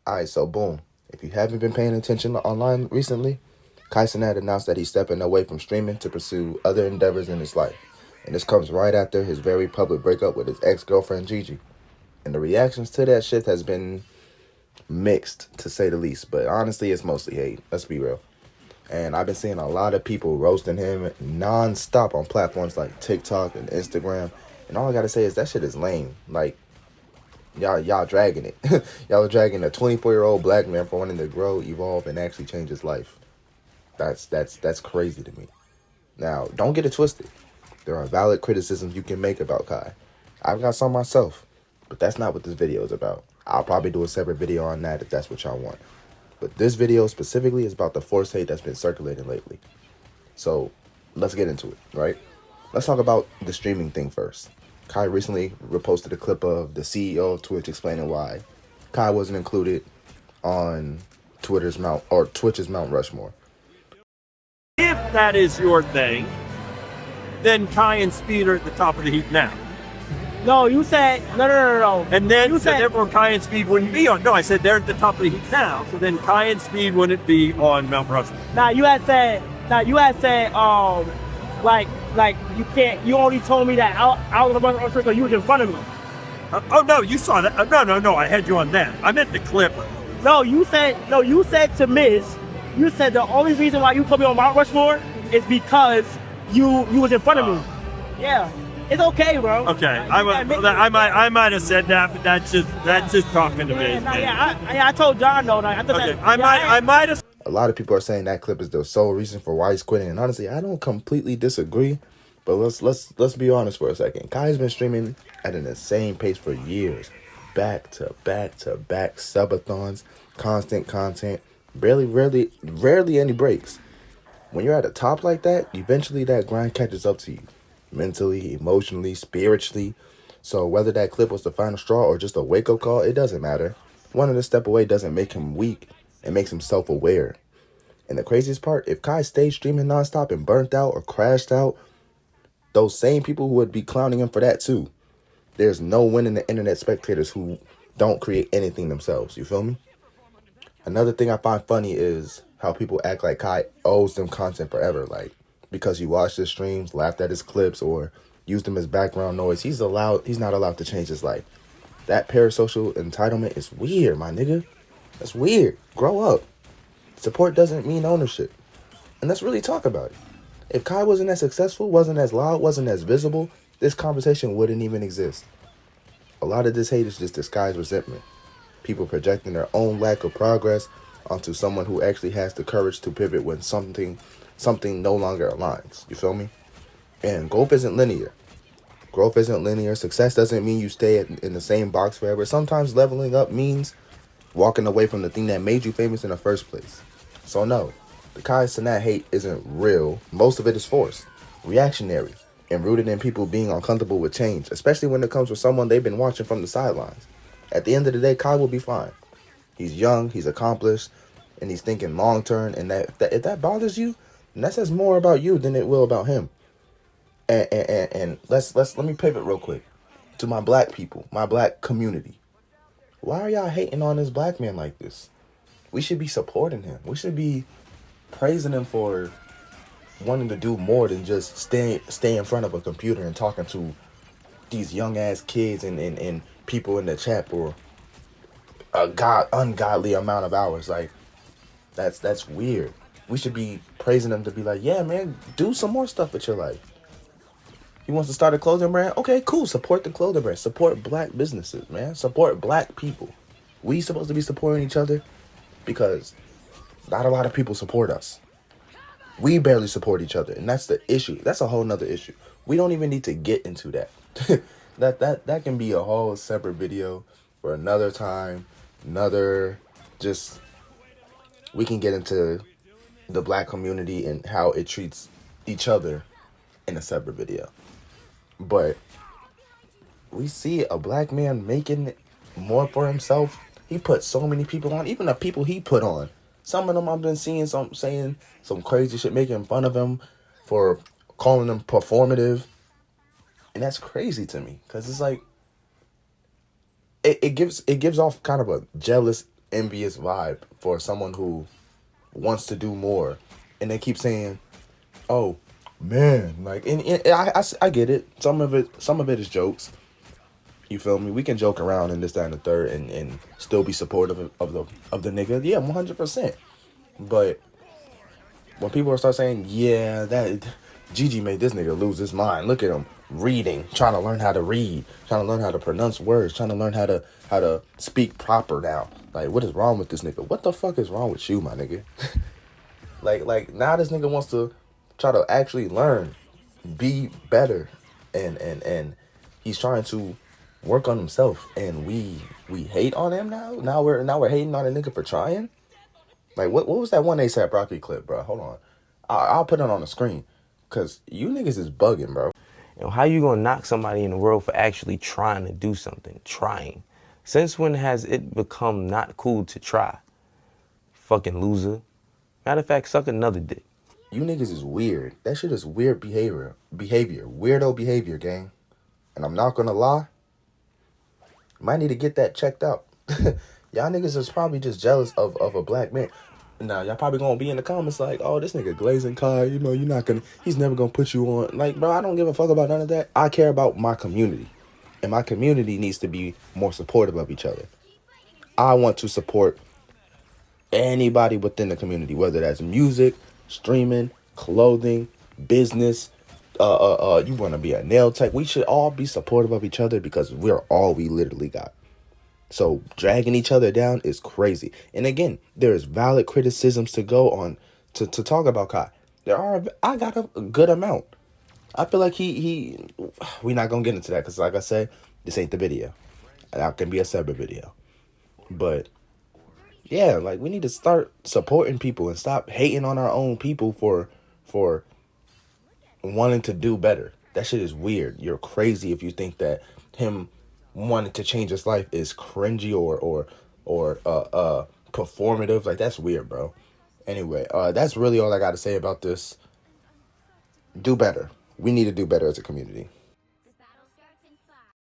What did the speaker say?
Alright, so boom. If you haven't been paying attention online recently, Kai Cenat announced that he's stepping away from streaming to pursue other endeavors in his life. And this comes right after his very public breakup with his ex-girlfriend Gigi. And the reactions to that shit has been mixed, to say the least. But honestly, it's mostly hate. Let's be real. And I've been seeing a lot of people roasting him non-stop on platforms like TikTok and Instagram. And all I gotta say is that shit is lame. Like, y'all dragging it. Y'all are dragging a 24-year-old black man for wanting to grow, evolve, and actually change his life. That's crazy to me. Now, don't get it twisted. There are valid criticisms you can make about Kai. I've got some myself, but that's not what this video is about. I'll probably do a separate video on that if that's what y'all want. But this video specifically is about the forced hate that's been circulating lately. So let's get into it, right? Let's talk about the streaming thing first. Kai recently reposted a clip of the CEO of Twitch explaining why Kai wasn't included on Twitch's Mount Rushmore. If that is your thing, then Kai and Speed are at the top of the heap now. No, you said no. And then you so said therefore Kai and Speed wouldn't be on. No, I said they're at the top of the heap now. So then Kai and Speed wouldn't be on Mount Rushmore. Now you had said like you can't. You only told me that I was on Rushmore because you was in front of me. Oh no, you saw that. No, I had you on that. I meant the clip. No, you said to Miz. You said the only reason why you put me on Mount Rushmore is because you was in front of me. Yeah. It's okay, bro. Okay, I might have said that, but that's just talking to me. I told John though. I thought okay, that, I might have. A lot of people are saying that clip is the sole reason for why he's quitting, and honestly, I don't completely disagree. But let's be honest for a second. Kai's been streaming at an insane pace for years, back to back subathons, constant content, rarely any breaks. When you're at the top like that, eventually that grind catches up to you. Mentally, emotionally, spiritually. So whether that clip was the final straw or just a wake-up call, it doesn't matter. Wanting to step away doesn't make him weak. It makes him self-aware. And the craziest part, if Kai stayed streaming nonstop and burnt out or crashed out, those same people would be clowning him for that too. There's no winning the internet spectators who don't create anything themselves. You feel me? Another thing I find funny is how people act like Kai owes them content forever. Like, because you watched his streams, laughed at his clips, or used him as background noise, he's not allowed to change his life. That parasocial entitlement is weird, my nigga. That's weird. Grow up. Support doesn't mean ownership. And let's really talk about it. If Kai wasn't as successful, wasn't as loud, wasn't as visible, this conversation wouldn't even exist. A lot of this hate is just disguised resentment. People projecting their own lack of progress onto someone who actually has the courage to pivot when something no longer aligns. You feel me? And growth isn't linear. Success doesn't mean you stay in the same box forever. Sometimes leveling up means walking away from the thing that made you famous in the first place. So no, the Kai Cenat hate isn't real. Most of it is forced, reactionary, and rooted in people being uncomfortable with change, especially when it comes from someone they've been watching from the sidelines. At the end of the day, Kai will be fine. He's young, he's accomplished, and he's thinking long term. And that if that bothers you, and that says more about you than it will about him. And let me pivot real quick to my black people, my black community. Why are y'all hating on this black man like this? We should be supporting him. We should be praising him for wanting to do more than just stay in front of a computer and talking to these young ass kids and people in the chat for ungodly amount of hours. Like, that's weird. We should be praising them to be like, yeah, man, do some more stuff with your life. He wants to start a clothing brand? Okay, cool. Support the clothing brand. Support black businesses, man. Support black people. We supposed to be supporting each other because not a lot of people support us. We barely support each other, and that's the issue. That's a whole nother issue. We don't even need to get into that. that can be a whole separate video for another time. We can get into the black community and how it treats each other in a separate video. But we see a black man making more for himself. He put so many people on, even the people he put on. Some of them I've been seeing saying some crazy shit, making fun of him for calling him performative. And that's crazy to me, because it's like it gives off kind of a jealous envious vibe for someone who wants to do more, and they keep saying, "Oh, man," like, and I get it. Some of it is jokes. You feel me? We can joke around and this, that, and the third, and still be supportive of the nigga. Yeah, 100%. But when people start saying, "Yeah, that Gigi made this nigga lose his mind. Look at him reading, trying to learn how to read, trying to learn how to pronounce words, trying to learn how to speak proper now. Like, what is wrong with this nigga? What the fuck is wrong with you, my nigga?" like now this nigga wants to try to actually learn, be better, and he's trying to work on himself, and we hate on him now. Now we're hating on a nigga for trying. Like, what was that one ASAP Rocky clip, bro? Hold on, I'll put it on the screen, cause you niggas is bugging, bro. How you gonna knock somebody in the world for actually trying to do something? Trying. Since when has it become not cool to try? Fucking loser. Matter of fact, suck another dick. You niggas is weird. That shit is weird behavior. Weirdo behavior, gang. And I'm not gonna lie, might need to get that checked out. Y'all niggas is probably just jealous of a black man. Now, y'all probably gonna be in the comments like, "Oh, this nigga glazing Kai, you know, he's never gonna put you on." Like, bro, I don't give a fuck about none of that. I care about my community. And my community needs to be more supportive of each other. I want to support anybody within the community, whether that's music, streaming, clothing, business, you want to be a nail tech. We should all be supportive of each other because we're all we literally got. So dragging each other down is crazy. And again, there's valid criticisms to go on to talk about Kai. I got a good amount. I feel like we're not going to get into that because, like I said, this ain't the video. That can be a separate video. But yeah, like, we need to start supporting people and stop hating on our own people for wanting to do better. That shit is weird. You're crazy if you think that him wanting to change his life is cringy or performative. Like, that's weird, bro. Anyway, that's really all I got to say about this. Do better. We need to do better as a community.